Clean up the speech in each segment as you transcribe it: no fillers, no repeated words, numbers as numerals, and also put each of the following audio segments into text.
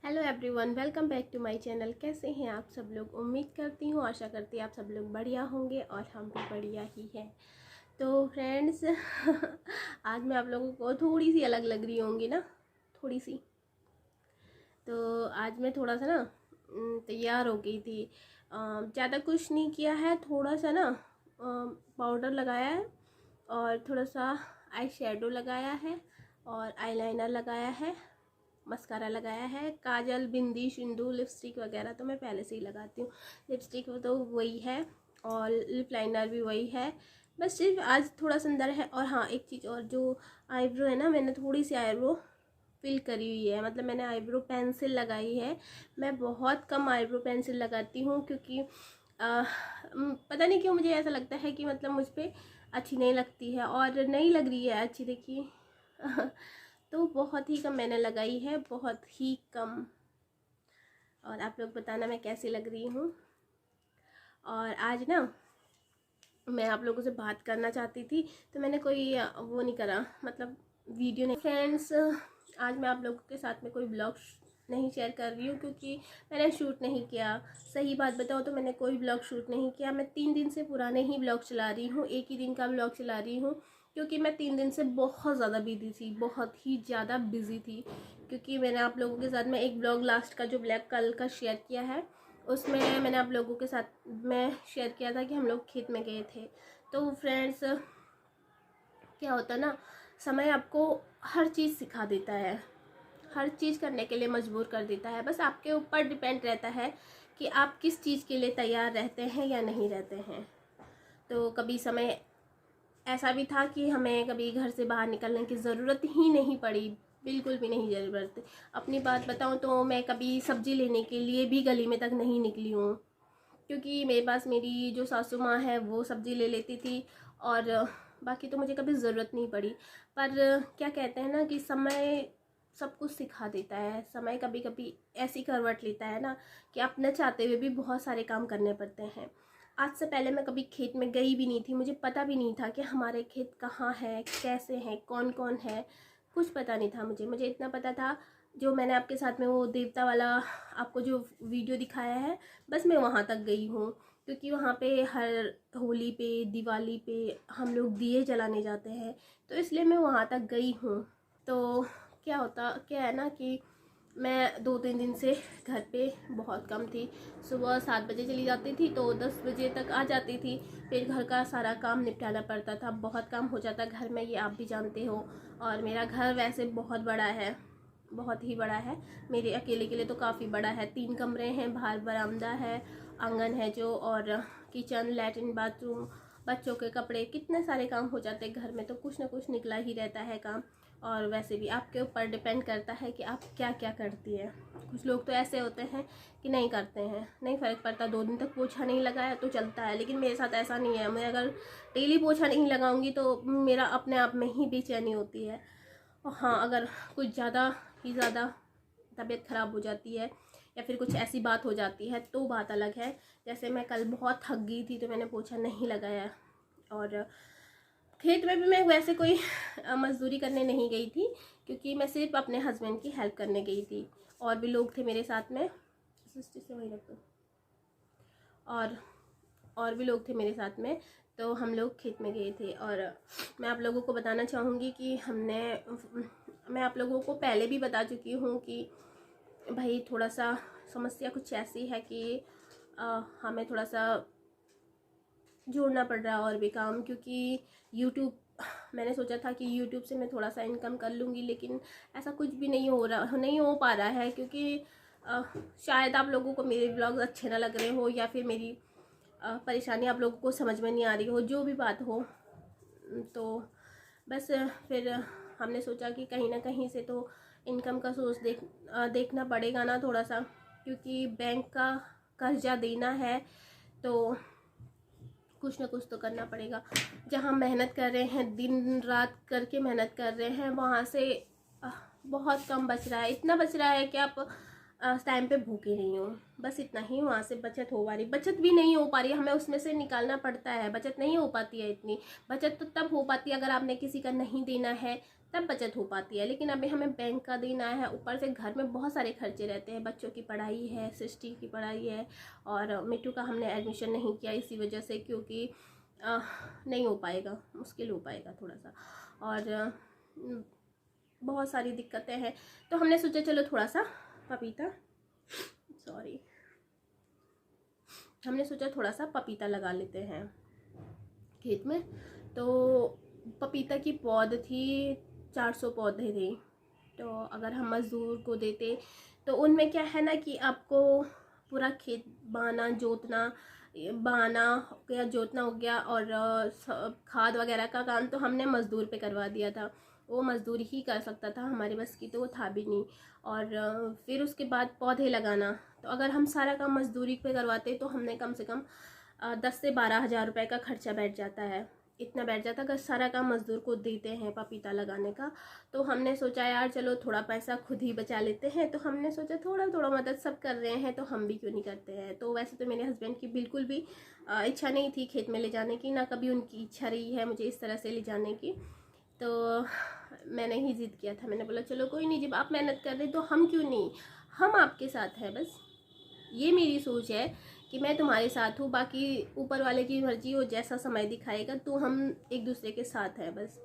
Hello everyone, welcome back to my channel. कैसे हैं आप सब लोग? उम्मीद करती हूँ, आशा करती हूँ आप सब लोग बढ़िया होंगे और हम भी बढ़िया ही हैं। तो फ्रेंड्स आज मैं आप लोगों को थोड़ी सी अलग लग रही होंगी ना, थोड़ी सी। तो आज मैं थोड़ा सा ना तैयार हो गई थी। ज़्यादा कुछ नहीं किया है, थोड़ा सा ना पाउडर लगाया है और थोड़ा सा आई शेडो लगाया है और आईलाइनर लगाया है, मस्कारा लगाया है, काजल, बिंदी, सिंदूर, लिपस्टिक वगैरह तो मैं पहले से ही लगाती हूँ। लिपस्टिक तो वही है और लिप लाइनर भी वही है, बस सिर्फ आज थोड़ा सुंदर है। और हाँ, एक चीज़ और, जो आईब्रो है ना, मैंने थोड़ी सी आईब्रो फिल करी हुई है, मतलब मैंने आईब्रो पेंसिल लगाई है। मैं बहुत कम आईब्रो पेंसिल लगाती हूँ क्योंकि पता नहीं क्यों मुझे ऐसा लगता है कि मतलब मुझ पर अच्छी नहीं लगती है और नहीं लग रही है अच्छी, देखिए तो बहुत ही कम मैंने लगाई है, बहुत ही कम। और आप लोग बताना मैं कैसी लग रही हूँ। और आज ना मैं आप लोगों से बात करना चाहती थी, तो मैंने कोई वो नहीं करा, मतलब वीडियो नहीं। फ्रेंड्स, आज मैं आप लोगों के साथ में कोई ब्लॉग नहीं शेयर कर रही हूँ क्योंकि मैंने शूट नहीं किया। सही बात बताऊँ तो मैंने कोई ब्लॉग शूट नहीं किया। मैं 3 दिन से पुराने ही ब्लॉग चला रही हूँ, एक ही दिन का ब्लॉग चला रही हूँ क्योंकि मैं 3 दिन से बहुत ज़्यादा बिजी थी, बहुत ही ज़्यादा बिजी थी। क्योंकि मैंने आप लोगों के साथ में एक ब्लॉग लास्ट का जो ब्लैक कलर का शेयर किया है, उसमें मैंने आप लोगों के साथ में शेयर किया था कि हम लोग खेत में गए थे। तो फ्रेंड्स, क्या होता है ना, समय आपको हर चीज़ सिखा देता है, हर चीज़ करने के लिए मजबूर कर देता है। बस आपके ऊपर डिपेंड रहता है कि आप किस चीज़ के लिए तैयार रहते हैं या नहीं रहते हैं। तो कभी समय ऐसा भी था कि हमें कभी घर से बाहर निकलने की ज़रूरत ही नहीं पड़ी, बिल्कुल भी नहीं ज़रूरत। अपनी बात बताऊं तो मैं कभी सब्ज़ी लेने के लिए भी गली में तक नहीं निकली हूँ क्योंकि मेरे पास मेरी जो सासू माँ है वो सब्ज़ी ले लेती थी और बाकी तो मुझे कभी ज़रूरत नहीं पड़ी। पर क्या कहते हैं ना कि समय सब कुछ सिखा देता है। समय कभी कभी ऐसी करवट लेता है ना कि आप न चाहते हुए भी बहुत सारे काम करने पड़ते हैं। आज से पहले मैं कभी खेत में गई भी नहीं थी, मुझे पता भी नहीं था कि हमारे खेत कहाँ है, कैसे हैं, कौन कौन है, कुछ पता नहीं था मुझे इतना पता था, जो मैंने आपके साथ में वो देवता वाला आपको जो वीडियो दिखाया है, बस मैं वहाँ तक गई हूँ क्योंकि वहाँ पे हर होली पे, दिवाली पे हम लोग दिए जलाने जाते हैं, तो इसलिए मैं वहाँ तक गई हूँ। तो क्या है ना कि मैं 2-3 दिन से घर पे बहुत कम थी। सुबह 7 बजे चली जाती थी तो 10 बजे तक आ जाती थी। फिर घर का सारा काम निपटाना पड़ता था, बहुत काम हो जाता घर में, ये आप भी जानते हो। और मेरा घर वैसे बहुत बड़ा है, बहुत ही बड़ा है, मेरे अकेले के लिए तो काफ़ी बड़ा है। 3 कमरे हैं, बाहर बरामदा है, आंगन है जो, और किचन, लैट्रिन, बाथरूम, बच्चों के कपड़े, कितने सारे काम हो जाते हैं घर में, तो कुछ ना कुछ निकला ही रहता है काम। और वैसे भी आपके ऊपर डिपेंड करता है कि आप क्या क्या करती हैं। कुछ लोग तो ऐसे होते हैं कि नहीं करते हैं, नहीं फ़र्क पड़ता, 2 दिन तक पोछा नहीं लगाया तो चलता है, लेकिन मेरे साथ ऐसा नहीं है। मैं अगर डेली पोछा नहीं लगाऊंगी तो मेरा अपने आप में ही बेचैनी होती है। और हाँ, अगर कुछ ज़्यादा ही ज़्यादा तबीयत ख़राब हो जाती है या फिर कुछ ऐसी बात हो जाती है तो बात अलग है। जैसे मैं कल बहुत थक गई थी तो मैंने पोछा नहीं लगाया। और खेत में भी मैं वैसे कोई मज़दूरी करने नहीं गई थी क्योंकि मैं सिर्फ अपने हस्बैंड की हेल्प करने गई थी। और भी लोग थे मेरे साथ में, से वही रख दो, और भी लोग थे मेरे साथ में, तो हम लोग खेत में गए थे। और मैं आप लोगों को बताना चाहूँगी कि मैं आप लोगों को पहले भी बता चुकी हूँ कि भाई थोड़ा सा समस्या कुछ ऐसी है कि हमें थोड़ा सा जोड़ना पड़ रहा है और भी काम, क्योंकि यूट्यूब, मैंने सोचा था कि यूट्यूब से मैं थोड़ा सा इनकम कर लूँगी, लेकिन ऐसा कुछ भी नहीं हो पा रहा है क्योंकि शायद आप लोगों को मेरे ब्लॉग्स अच्छे ना लग रहे हो या फिर मेरी परेशानी आप लोगों को समझ में नहीं आ रही हो, जो भी बात हो। तो बस फिर हमने सोचा कि कहीं ना कहीं से तो इनकम का सोर्स देखना पड़ेगा ना थोड़ा सा, क्योंकि बैंक का कर्जा देना है तो कुछ ना कुछ तो करना पड़ेगा। जहाँ मेहनत कर रहे हैं, दिन रात करके मेहनत कर रहे हैं, वहाँ से बहुत कम बच रहा है। इतना बच रहा है कि आप टाइम पे भूखे नहीं हो, बस इतना ही वहाँ से बचत हो पा रही। बचत भी नहीं हो पा रही है, हमें उसमें से निकालना पड़ता है, बचत नहीं हो पाती है। इतनी बचत तो तब हो पाती है अगर आपने किसी का नहीं देना है तब बचत हो पाती है। लेकिन अभी हमें बैंक का देना है, ऊपर से घर में बहुत सारे खर्चे रहते हैं, बच्चों की पढ़ाई है, सृष्टि की पढ़ाई है, और मिट्टू का हमने एडमिशन नहीं किया इसी वजह से, क्योंकि नहीं हो पाएगा, मुश्किल हो पाएगा थोड़ा सा, और बहुत सारी दिक्कतें हैं। तो हमने सोचा चलो थोड़ा सा पपीता हमने सोचा थोड़ा सा पपीता लगा लेते हैं खेत में। तो पपीता की पौध थी, 400 पौधे थे। तो अगर हम मज़दूर को देते तो उनमें क्या है ना कि आपको पूरा खेत बाना जोतना हो गया, और खाद वगैरह का काम तो हमने मज़दूर पे करवा दिया था। वो मज़दूर ही कर सकता था, हमारे बस की तो वो था भी नहीं। और फिर उसके बाद पौधे लगाना, तो अगर हम सारा काम मज़दूरी पे करवाते तो हमने कम से कम 10 से 12 हज़ार रुपये का खर्चा बैठ जाता है, इतना बैठ जाता अगर सारा काम मज़दूर को देते हैं पपीता लगाने का। तो हमने सोचा यार चलो थोड़ा पैसा खुद ही बचा लेते हैं। तो हमने सोचा थोड़ा थोड़ा मदद सब कर रहे हैं तो हम भी क्यों नहीं करते हैं। तो वैसे तो मेरे हस्बैंड की बिल्कुल भी इच्छा नहीं थी खेत में ले जाने की, ना कभी उनकी इच्छा रही है मुझे इस तरह से ले जाने की। तो मैंने ही ज़िद किया था, मैंने बोला चलो कोई नहीं, जब आप मेहनत कर रहे तो हम क्यों नहीं, हम आपके साथ हैं। बस ये मेरी सोच है कि मैं तुम्हारे साथ हूँ, बाकी ऊपर वाले की मर्जी, वो जैसा समय दिखाएगा, तो हम एक दूसरे के साथ हैं बस।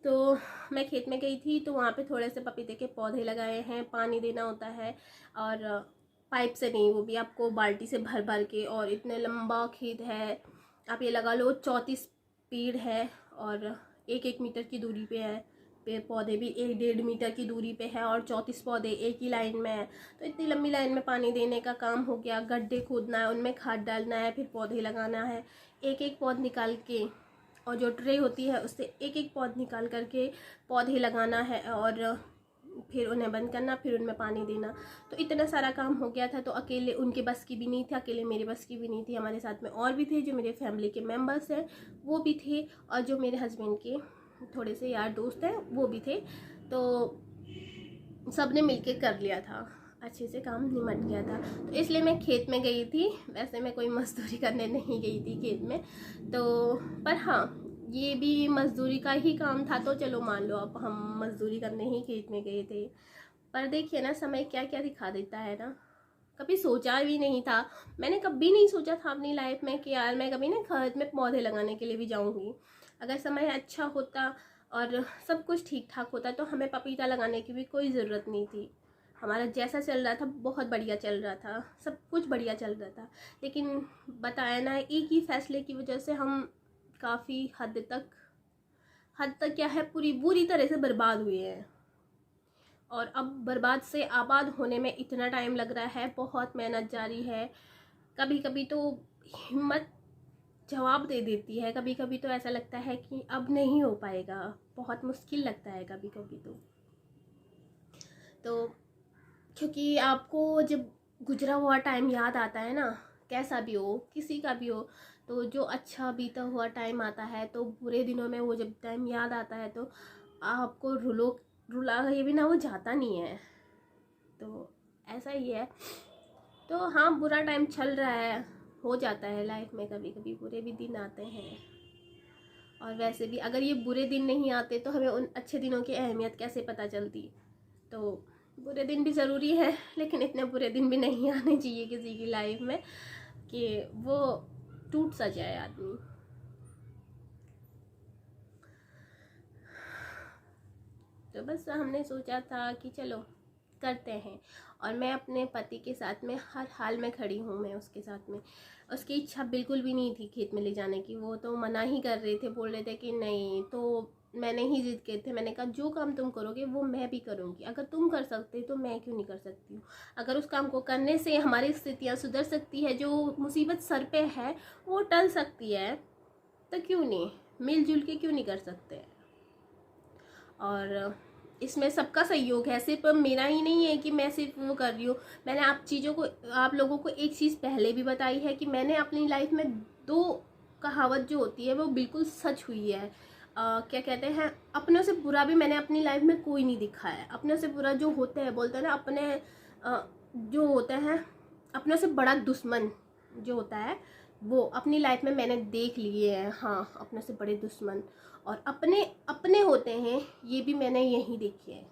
तो मैं खेत में गई थी तो वहाँ पे थोड़े से पपीते के पौधे लगाए हैं, पानी देना होता है, और पाइप से नहीं, वो भी आपको बाल्टी से भर भर के। और इतने लंबा खेत है, आप ये लगा लो 34 पेड़ है, और 1-1 मीटर की दूरी पे है। पेड़ पौधे भी 1-1.5 मीटर की दूरी पे है, और 34 पौधे एक ही लाइन में है। तो इतनी लंबी लाइन में पानी देने का काम हो गया, गड्ढे खोदना है, उनमें खाद डालना है, फिर पौधे लगाना है, एक एक पौध निकाल के, और जो ट्रे होती है उससे एक एक पौध निकाल करके पौधे लगाना है, और फिर उन्हें बंद करना, फिर उनमें पानी देना। तो इतना सारा काम हो गया था। तो अकेले उनके बस की भी नहीं थी, अकेले मेरे बस की भी नहीं थी, हमारे साथ में और भी थे जो मेरे फैमिली के मेम्बर्स हैं वो भी थे, और जो मेरे हस्बैंड के थोड़े से यार दोस्त हैं वो भी थे। तो सब ने मिलके कर लिया था, अच्छे से काम निमट गया था। तो इसलिए मैं खेत में गई थी, वैसे मैं कोई मजदूरी करने नहीं गई थी खेत में। तो पर हाँ, ये भी मजदूरी का ही काम था, तो चलो मान लो अब हम मजदूरी करने ही खेत में गए थे। पर देखिए ना, समय क्या क्या दिखा देता है ना। कभी सोचा भी नहीं था, मैंने कभी नहीं सोचा था अपनी लाइफ में कि यार मैं कभी ना खेत में पौधे लगाने के लिए भी जाऊंगी। अगर समय अच्छा होता और सब कुछ ठीक ठाक होता तो हमें पपीता लगाने की भी कोई ज़रूरत नहीं थी। हमारा जैसा चल रहा था बहुत बढ़िया चल रहा था, सब कुछ बढ़िया चल रहा था। लेकिन बताया ना, एक ही फैसले की वजह से हम काफ़ी हद तक क्या है, पूरी बुरी तरह से बर्बाद हुए हैं। और अब बर्बाद से आबाद होने में इतना टाइम लग रहा है, बहुत मेहनत जारी है। कभी कभी तो हिम्मत जवाब दे देती है, कभी कभी तो ऐसा लगता है कि अब नहीं हो पाएगा, बहुत मुश्किल लगता है कभी कभी तो क्योंकि आपको जब गुजरा हुआ टाइम याद आता है ना, कैसा भी हो, किसी का भी हो, तो जो अच्छा बीता हुआ टाइम आता है, तो बुरे दिनों में वो जब टाइम याद आता है तो आपको रुला ये भी ना, वो जाता नहीं है। तो ऐसा ही है। तो हाँ, बुरा टाइम चल रहा है, हो जाता है लाइफ में, कभी कभी बुरे भी दिन आते हैं। और वैसे भी अगर ये बुरे दिन नहीं आते तो हमें उन अच्छे दिनों की अहमियत कैसे पता चलती। तो बुरे दिन भी ज़रूरी है, लेकिन इतने बुरे दिन भी नहीं आने चाहिए किसी की लाइफ में कि वो टूट सा जाए आदमी। तो बस हमने सोचा था कि चलो करते हैं, और मैं अपने पति के साथ में हर हाल में खड़ी हूँ। मैं उसके साथ में, उसकी इच्छा बिल्कुल भी नहीं थी खेत में ले जाने की, वो तो मना ही कर रहे थे, बोल रहे थे कि नहीं। तो मैंने ही जिद किए थे, मैंने कहा जो काम तुम करोगे वो मैं भी करूँगी, अगर तुम कर सकते तो मैं क्यों नहीं कर सकती हूँ। अगर उस काम को करने से हमारी स्थितियाँ सुधर सकती है, जो मुसीबत सर पे है वो टल सकती है, तो क्यों नहीं मिलजुल के क्यों नहीं कर सकते। और इसमें सबका सहयोग है, सिर्फ मेरा ही नहीं है कि मैं सिर्फ वो कर रही हूँ। मैंने आप लोगों को एक चीज़ पहले भी बताई है कि मैंने अपनी लाइफ में 2 कहावत जो होती है वो बिल्कुल सच हुई है। क्या कहते हैं, अपनों से बुरा भी मैंने अपनी लाइफ में कोई नहीं दिखा है। अपनों से बुरा जो होते हैं, बोलते हैं ना, जो होते हैं अपनों से बड़ा दुश्मन जो होता है वो अपनी लाइफ में मैंने देख लिए हैं। हाँ, अपने से बड़े दुश्मन और अपने अपने होते हैं, ये भी मैंने यहीं देखे हैं,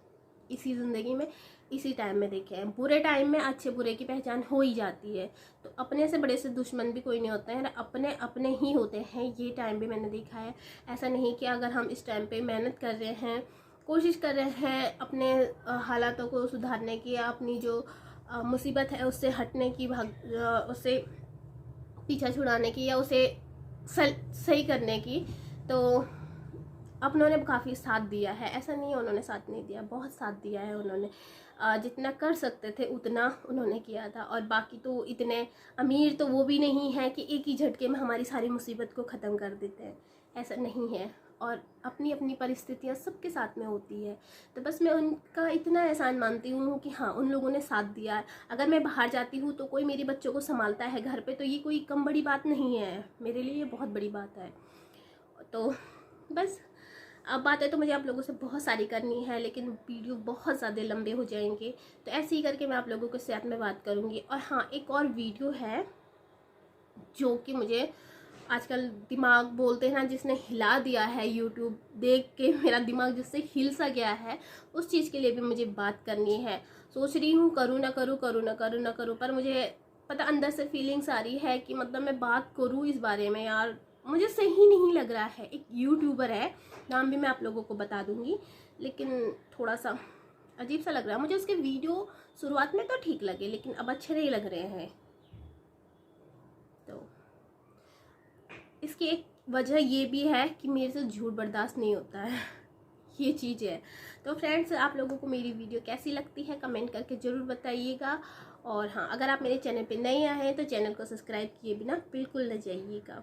इसी ज़िंदगी में, इसी टाइम में देखे हैं। बुरे टाइम में अच्छे बुरे की पहचान हो ही जाती है, तो अपने से बड़े से दुश्मन भी कोई नहीं होते हैं, अपने अपने ही होते हैं। ये टाइम भी मैंने देखा है। ऐसा नहीं कि अगर हम इस टाइम पे मेहनत कर रहे हैं, कोशिश कर रहे हैं अपने हालातों को सुधारने की, या अपनी जो मुसीबत है उससे हटने की, उससे पीछा छुड़ाने की, या उसे सही करने की, तो अपनों ने काफ़ी साथ दिया है। ऐसा नहीं है उन्होंने साथ नहीं दिया, बहुत साथ दिया है उन्होंने। जितना कर सकते थे उतना उन्होंने किया था। और बाकी तो इतने अमीर तो वो भी नहीं है कि एक ही झटके में हमारी सारी मुसीबत को ख़त्म कर देते हैं, ऐसा नहीं है। और अपनी अपनी परिस्थितियाँ सबके साथ में होती है, तो बस मैं उनका इतना एहसान मानती हूँ कि हाँ, उन लोगों ने साथ दिया है। अगर मैं बाहर जाती हूँ तो कोई मेरे बच्चों को संभालता है घर पे, तो ये कोई कम बड़ी बात नहीं है, मेरे लिए ये बहुत बड़ी बात है। तो बस अब बातें तो मुझे आप लोगों से बहुत सारी करनी है, लेकिन वीडियो बहुत ज़्यादा लंबे हो जाएंगे, तो ऐसे ही करके मैं आप लोगों के साथ में बात करूँगी। और हाँ, एक और वीडियो है जो कि मुझे आजकल दिमाग बोलते हैं ना, जिसने हिला दिया है, यूट्यूब देख के मेरा दिमाग जिससे हिल सा गया है, उस चीज़ के लिए भी मुझे बात करनी है। सोच रही हूँ करूँ ना करूँ, करूँ ना करूँ ना करूँ, पर मुझे पता अंदर से फीलिंग्स आ रही है कि मतलब मैं बात करूँ इस बारे में, यार मुझे सही नहीं लग रहा है। एक यूट्यूबर है, नाम भी मैं आप लोगों को बता दूंगी, लेकिन थोड़ा सा अजीब सा लग रहा है मुझे। उसके वीडियो शुरुआत में तो ठीक लगे, लेकिन अब अच्छे नहीं लग रहे हैं। तो इसकी एक वजह ये भी है कि मेरे से झूठ बर्दाश्त नहीं होता है ये चीज़ है। तो फ्रेंड्स, आप लोगों को मेरी वीडियो कैसी लगती है कमेंट करके ज़रूर बताइएगा। और हाँ, अगर आप मेरे चैनल पे नए आए हैं तो चैनल को सब्सक्राइब किए बिना बिल्कुल न जाइएगा।